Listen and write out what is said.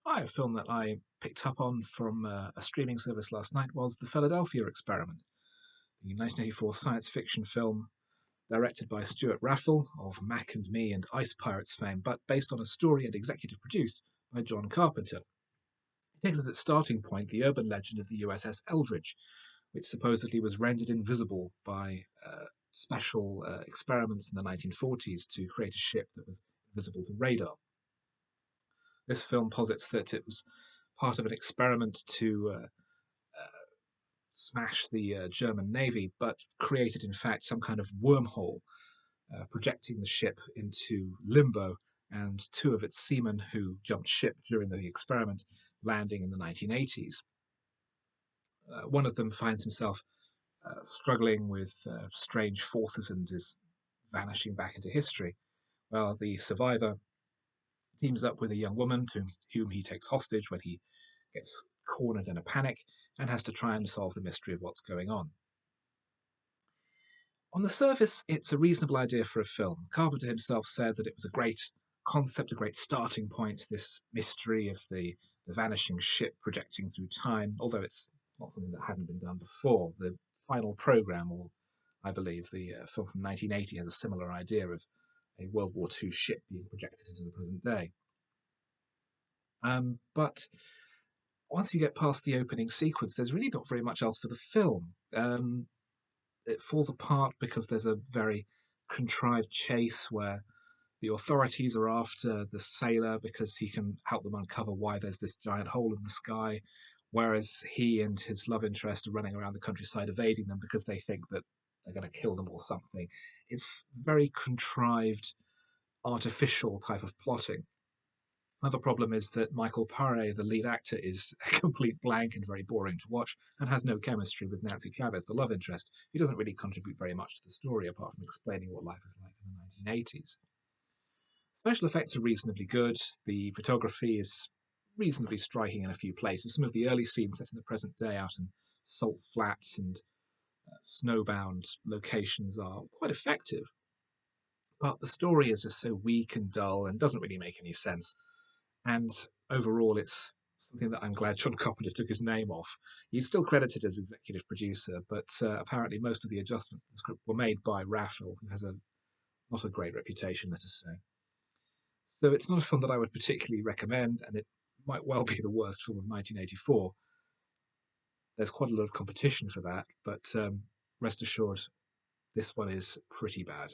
A film that I picked up on from a streaming service last night was The Philadelphia Experiment, the 1984 science fiction film directed by Stewart Raffill of Mac and Me and Ice Pirates fame, but based on a story and executive produced by John Carpenter. It takes as its starting point the urban legend of the USS Eldridge, which supposedly was rendered invisible by special experiments in the 1940s to create a ship that was invisible to radar. This film posits that it was part of an experiment to smash the German Navy, but created, in fact, some kind of wormhole, projecting the ship into Limbo, and two of its seamen who jumped ship during the experiment landing in the 1980s. One of them finds himself struggling with strange forces and is vanishing back into history, while the survivor teams up with a young woman whom he takes hostage when he gets cornered in a panic and has to try and solve the mystery of what's going on. On the surface, it's a reasonable idea for a film. Carpenter himself said that it was a great concept, a great starting point, this mystery of the vanishing ship projecting through time, although it's not something that hadn't been done before. The final program, or I believe the film from 1980, has a similar idea of a World War II ship being projected into the present day. But once you get past the opening sequence, there's really not very much else for the film. It falls apart because there's a very contrived chase where the authorities are after the sailor because he can help them uncover why there's this giant hole in the sky, whereas he and his love interest are running around the countryside evading them because they think that they're going to kill them or something. It's very contrived, artificial type of plotting. Another problem is that Michael Paré, the lead actor, is a complete blank and very boring to watch and has no chemistry with Nancy Chavez, the love interest, who doesn't really contribute very much to the story apart from explaining what life is like in the 1980s. Special effects are reasonably good. The photography is reasonably striking in a few places. Some of the early scenes set in the present day out in salt flats and snowbound locations are quite effective, but the story is just so weak and dull and doesn't really make any sense. And overall, it's something that I'm glad John Carpenter took his name off. He's still credited as executive producer, but apparently most of the adjustments to the script were made by Raffill, who has a not a great reputation, let us say. So it's not a film that I would particularly recommend, and it might well be the worst film of 1984. There's quite a lot of competition for that, but rest assured, this one is pretty bad.